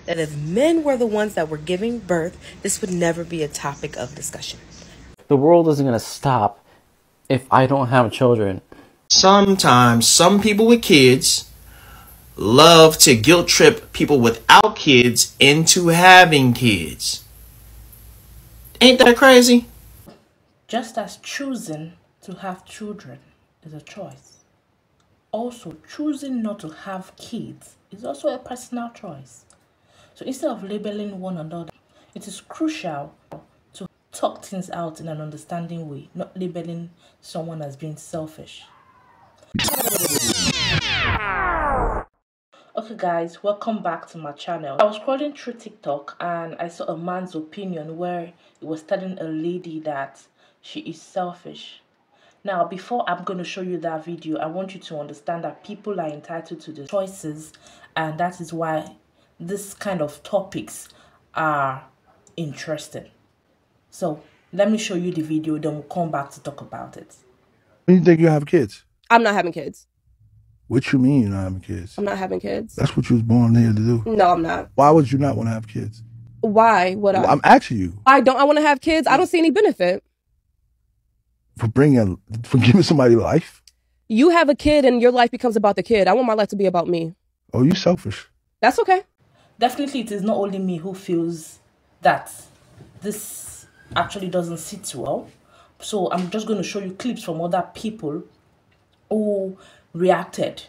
that if men were the ones that were giving birth, this would never be a topic of discussion. The world isn't going to stop if I don't have children. Sometimes some people with kids love to guilt trip people without kids into having kids. Ain't that crazy? Just as choosing to have children is a choice, also choosing not to have kids is also a personal choice. So instead of labeling one another, it is crucial to talk things out in an understanding way, not labeling someone as being selfish. Okay guys, welcome back to my channel. I was scrolling through TikTok and I saw a man's opinion where he was telling a lady that she is selfish. Now, before I'm going to show you that video, I want you to understand that people are entitled to their choices, and that is why this kind of topics are interesting. So let me show you the video, then we'll come back to talk about it. When you think you have kids? I'm not having kids. What you mean you're not having kids? I'm not having kids. That's what you was born here to do. No, I'm not. Why would you not want to have kids? Why would I? I'm asking you. I want to have kids. I don't see any benefit. For giving somebody life? You have a kid and your life becomes about the kid. I want my life to be about me. Oh, you selfish. That's okay. Definitely it is not only me who feels that this actually doesn't sit well. So I'm just going to show you clips from other people who reacted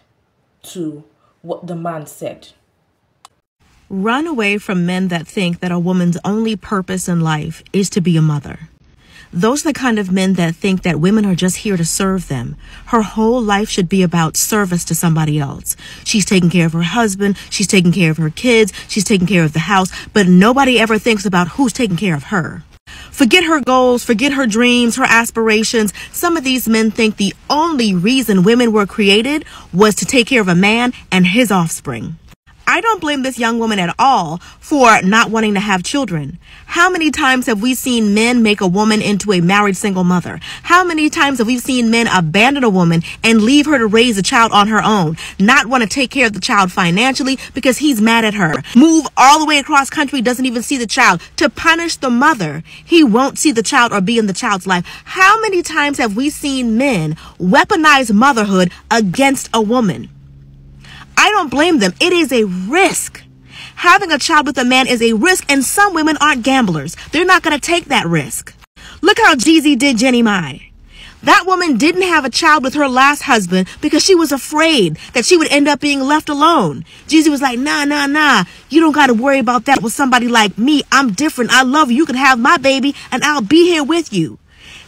to what the man said. Run away from men that think that a woman's only purpose in life is to be a mother. Those are the kind of men that think that women are just here to serve them. Her whole life should be about service to somebody else. She's taking care of her husband, she's taking care of her kids, she's taking care of the house, but nobody ever thinks about who's taking care of her. Forget her goals, forget her dreams, her aspirations. Some of these men think the only reason women were created was to take care of a man and his offspring. I don't blame this young woman at all for not wanting to have children. How many times have we seen men make a woman into a married single mother? How many times have we seen men abandon a woman and leave her to raise a child on her own, not want to take care of the child financially because he's mad at her? Move all the way across country, doesn't even see the child. To punish the mother, he won't see the child or be in the child's life. How many times have we seen men weaponize motherhood against a woman? I don't blame them. It is a risk. Having a child with a man is a risk, and some women aren't gamblers. They're not going to take that risk. Look how Jeezy did Jenny Mai. That woman didn't have a child with her last husband because she was afraid that she would end up being left alone. Jeezy was like, nah. You don't got to worry about that with somebody like me. I'm different. I love you. You can have my baby, and I'll be here with you.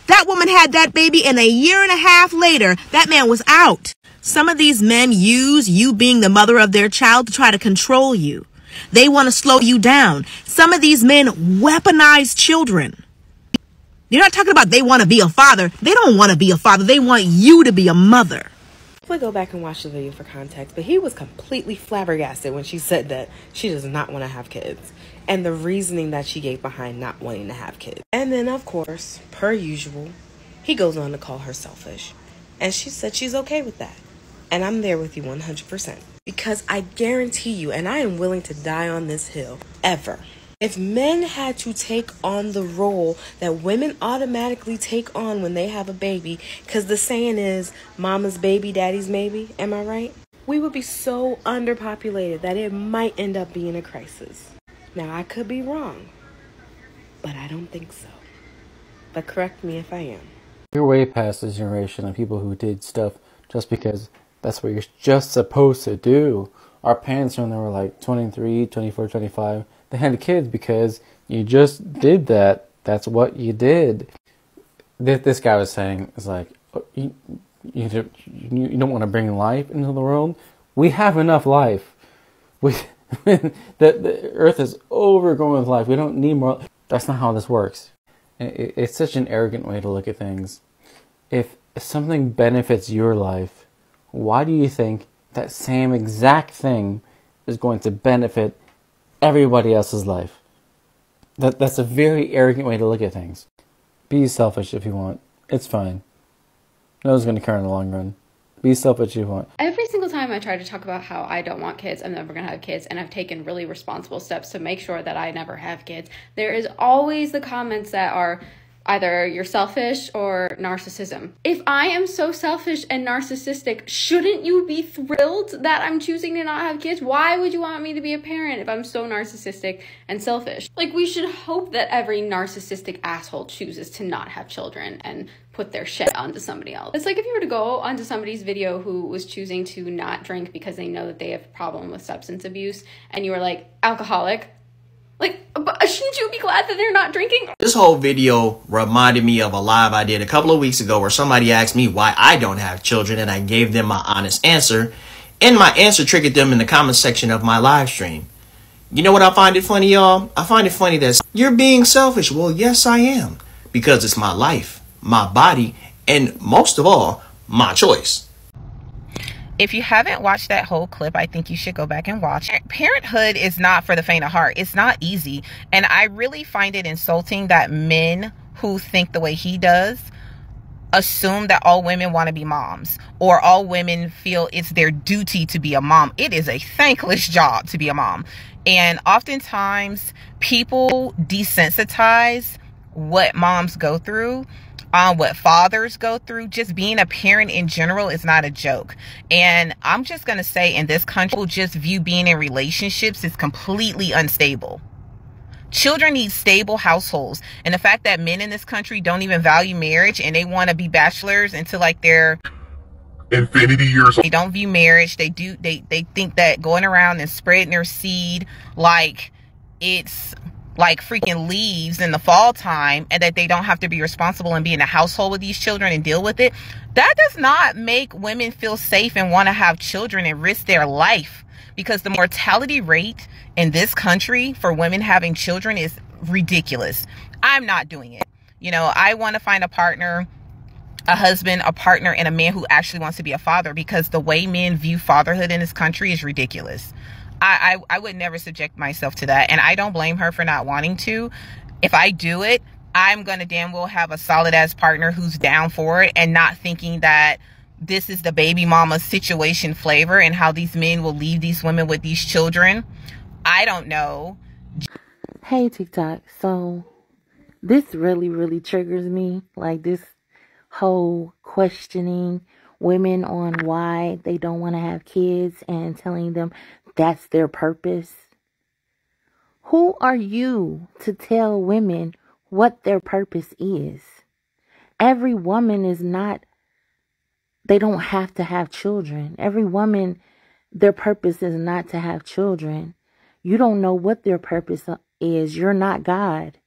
That woman had that baby, and a year and a half later, that man was out. Some of these men use you being the mother of their child to try to control you. They want to slow you down. Some of these men weaponize children. You're not talking about they want to be a father. They don't want to be a father. They want you to be a mother. We'll go back and watch the video for context, but he was completely flabbergasted when she said that she does not want to have kids and the reasoning that she gave behind not wanting to have kids. And then, of course, per usual, he goes on to call her selfish. And she said she's okay with that. And I'm there with you 100%. Because I guarantee you, and I am willing to die on this hill, ever, if men had to take on the role that women automatically take on when they have a baby, because the saying is, mama's baby, daddy's maybe, am I right? We would be so underpopulated that it might end up being a crisis. Now, I could be wrong, but I don't think so. But correct me if I am. We're way past this generation of people who did stuff just because that's what you're just supposed to do. Our parents, when they were like 23, 24, 25, they had kids because you just did that. That's what you did. This guy was saying, is like, you don't want to bring life into the world? We have enough life. The earth is overgrown with life. We don't need more. That's not how this works. It's such an arrogant way to look at things. If something benefits your life, why do you think that same exact thing is going to benefit everybody else's life? That's a very arrogant way to look at things. Be selfish if you want. It's fine. No one's going to care in the long run. Be selfish if you want. Every single time time I try to talk about how I don't want kids, I'm never going to have kids, and I've taken really responsible steps to make sure that I never have kids, there is always the comments that are either you're selfish or narcissism. If I am so selfish and narcissistic, shouldn't you be thrilled that I'm choosing to not have kids? Why would you want me to be a parent if I'm so narcissistic and selfish? Like, we should hope that every narcissistic asshole chooses to not have children and put their shit onto somebody else. It's like if you were to go onto somebody's video who was choosing to not drink because they know that they have a problem with substance abuse, and you were like, alcoholic. Like, but shouldn't you be glad that they're not drinking? This whole video reminded me of a live I did a couple of weeks ago where somebody asked me why I don't have children, and I gave them my honest answer, and my answer triggered them in the comment section of my live stream. You know what I find it funny, y'all? I find it funny that you're being selfish. Well, yes, I am, because it's my life, my body, and most of all, my choice. If you haven't watched that whole clip, I think you should go back and watch it. Parenthood is not for the faint of heart. It's not easy. And I really find it insulting that men who think the way he does assume that all women want to be moms, or all women feel it's their duty to be a mom. It is a thankless job to be a mom. And oftentimes people desensitize what moms go through, what fathers go through. Just being a parent in general is not a joke. And I'm just going to say, in this country, people just view being in relationships as completely unstable. Children need stable households. And the fact that men in this country don't even value marriage, and they want to be bachelors until like their infinity years old. They don't view marriage. They think that going around and spreading their seed like it's like freaking leaves in the fall time, and that they don't have to be responsible and be in a household with these children and deal with it. That does not make women feel safe and want to have children and risk their life, because the mortality rate in this country for women having children is ridiculous. I'm not doing it. You know, I want to find a partner, a husband, a partner, and a man who actually wants to be a father, because the way men view fatherhood in this country is ridiculous. I would never subject myself to that, and I don't blame her for not wanting to. If I do it, I'm gonna damn well have a solid ass partner who's down for it, and not thinking that this is the baby mama situation flavor and how these men will leave these women with these children. I don't know. Hey TikTok, so this really triggers me, like this whole questioning women on why they don't want to have kids and telling them that's their purpose. Who are you to tell women what their purpose is? Every woman is not, they don't have to have children. Every woman, their purpose is not to have children. You don't know what their purpose is. You're not God.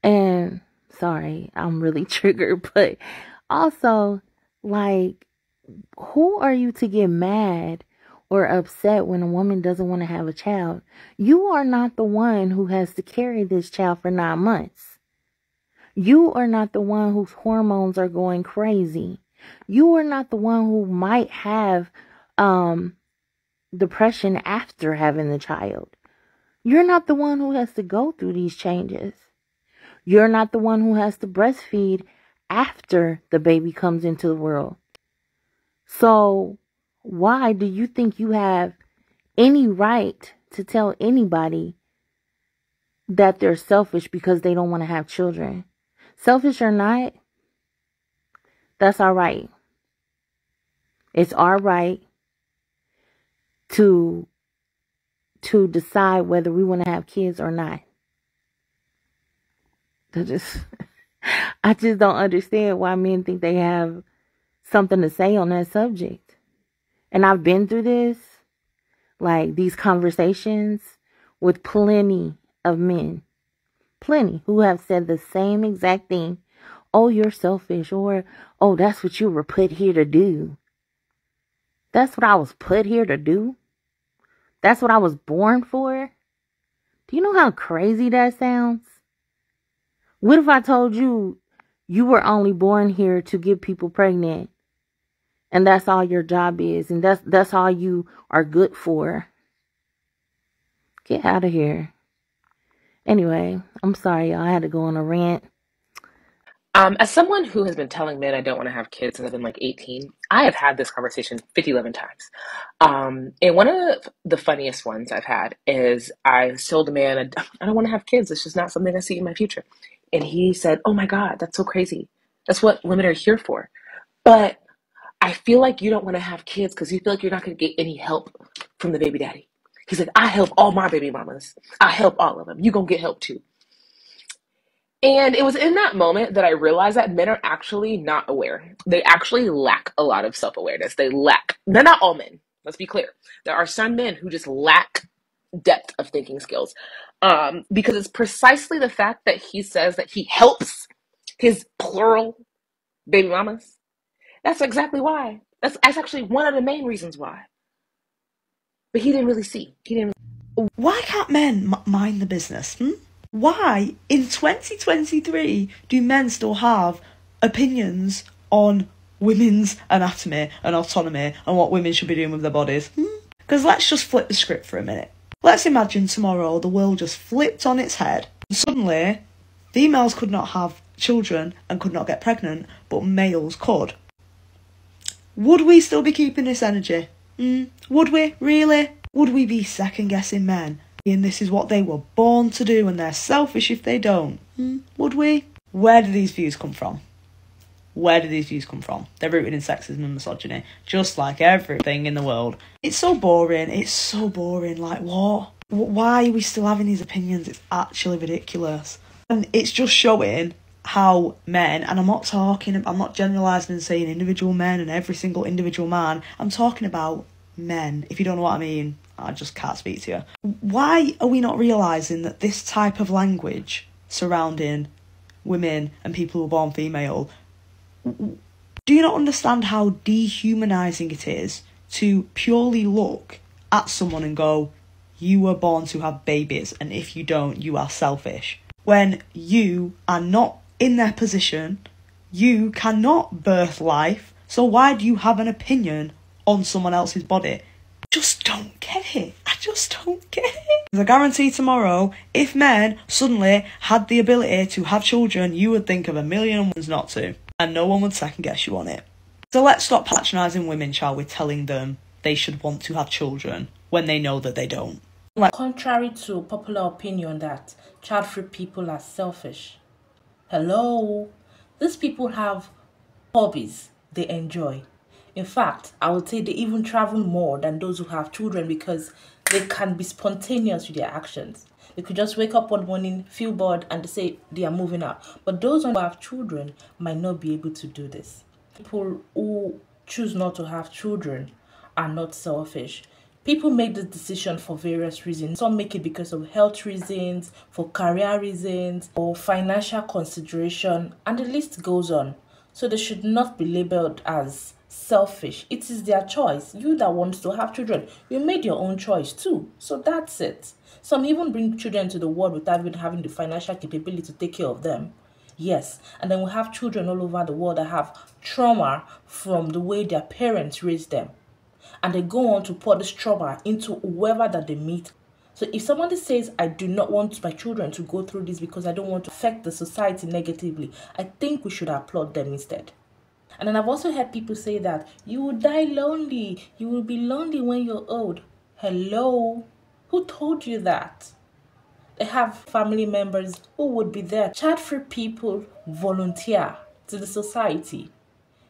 And sorry, I'm really triggered, but also, like, who are you to get mad or upset when a woman doesn't want to have a child? You are not the one who has to carry this child for 9 months. You are not the one whose hormones are going crazy. You are not the one who might have depression after having the child. You're not the one who has to go through these changes. You're not the one who has to breastfeed after the baby comes into the world. So why do you think you have any right to tell anybody that they're selfish because they don't want to have children? Selfish or not, that's our right. It's our right to decide whether we want to have kids or not. I just don't understand why men think they have something to say on that subject. And I've been through this, like these conversations with plenty of men. Plenty who have said the same exact thing. Oh, you're selfish, or, oh, that's what you were put here to do. That's what I was put here to do? That's what I was born for? Do you know how crazy that sounds? What if I told you you were only born here to get people pregnant, and that's all your job is, and that's all you are good for? Get out of here. Anyway, I'm sorry, y'all. I had to go on a rant. As someone who has been telling men I don't want to have kids since I've been like 18, I have had this conversation 11 times. And one of the funniest ones I've had is I told a man, I don't want to have kids. It's just not something I see in my future. And he said, oh my God, that's so crazy. That's what women are here for. But I feel like you don't want to have kids because you feel like you're not going to get any help from the baby daddy. He said, I help all my baby mamas. I help all of them. You're going to get help too. And it was in that moment that I realized that men are actually not aware. They actually lack a lot of self-awareness. They're not all men, let's be clear. There are some men who just lack depth of thinking skills. Because it's precisely the fact that he says that he helps his plural baby mamas. That's exactly why. That's actually one of the main reasons why. But he didn't really see. Why can't men mind the business? Why, in 2023, do men still have opinions on women's anatomy and autonomy and what women should be doing with their bodies? Because let's just flip the script for a minute. Let's imagine tomorrow the world just flipped on its head and suddenly females could not have children and could not get pregnant, but males could. Would we still be keeping this energy? Would we? Really? Would we be second-guessing men? And this is what they were born to do and they're selfish if they don't? Would we? Where do these views come from? Where do these views come from? They're rooted in sexism and misogyny, just like everything in the world. It's so boring. It's so boring. Like, what? Why are we still having these opinions? It's actually ridiculous. And it's just showing how men, and I'm not generalising and saying individual men and every single individual man. I'm talking about men. If you don't know what I mean, I just can't speak to you. Why are we not realising that this type of language surrounding women and people who are born female, do you not understand how dehumanising it is to purely look at someone and go, you were born to have babies, and if you don't, you are selfish? When you are not in their position, you cannot birth life, so why do you have an opinion on someone else's body? Just don't get it. I just don't get it. I guarantee tomorrow, if men suddenly had the ability to have children, you would think of a million reasons not to, and no one would second guess you on it. So let's stop patronising women, shall we, telling them they should want to have children when they know that they don't. Contrary to popular opinion that child-free people are selfish. Hello? These people have hobbies they enjoy. In fact, I would say they even travel more than those who have children because they can be spontaneous with their actions. They could just wake up one morning, feel bored, and they say they are moving out. But those who have children might not be able to do this. People who choose not to have children are not selfish. People make this decision for various reasons. Some make it because of health reasons, for career reasons, or financial consideration, and the list goes on. So they should not be labeled as selfish. It is their choice. You that wants to have children, you made your own choice too. So that's it. Some even bring children to the world without even having the financial capability to take care of them. Yes, and then we have children all over the world that have trauma from the way their parents raised them. And they go on to pour this trauma into whoever that they meet. So if somebody says, I do not want my children to go through this because I don't want to affect the society negatively, I think we should applaud them instead. And then I've also heard people say that you will die lonely. You will be lonely when you're old. Hello? Who told you that? They have family members who would be there. Child-free people volunteer to the society.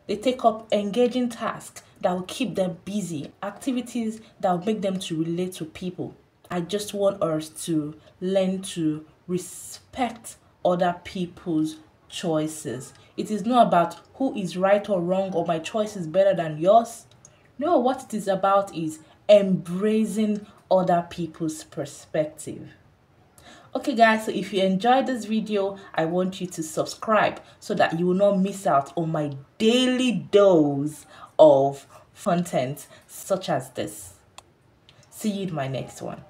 They take up engaging tasks that will keep them busy, activities that will make them to relate to people. I just want us to learn to respect other people's choices. It is not about who is right or wrong or my choice is better than yours. No, what it is about is embracing other people's perspective. Okay guys, so if you enjoyed this video, I want you to subscribe so that you will not miss out on my daily dose of content such as this. See you in my next one.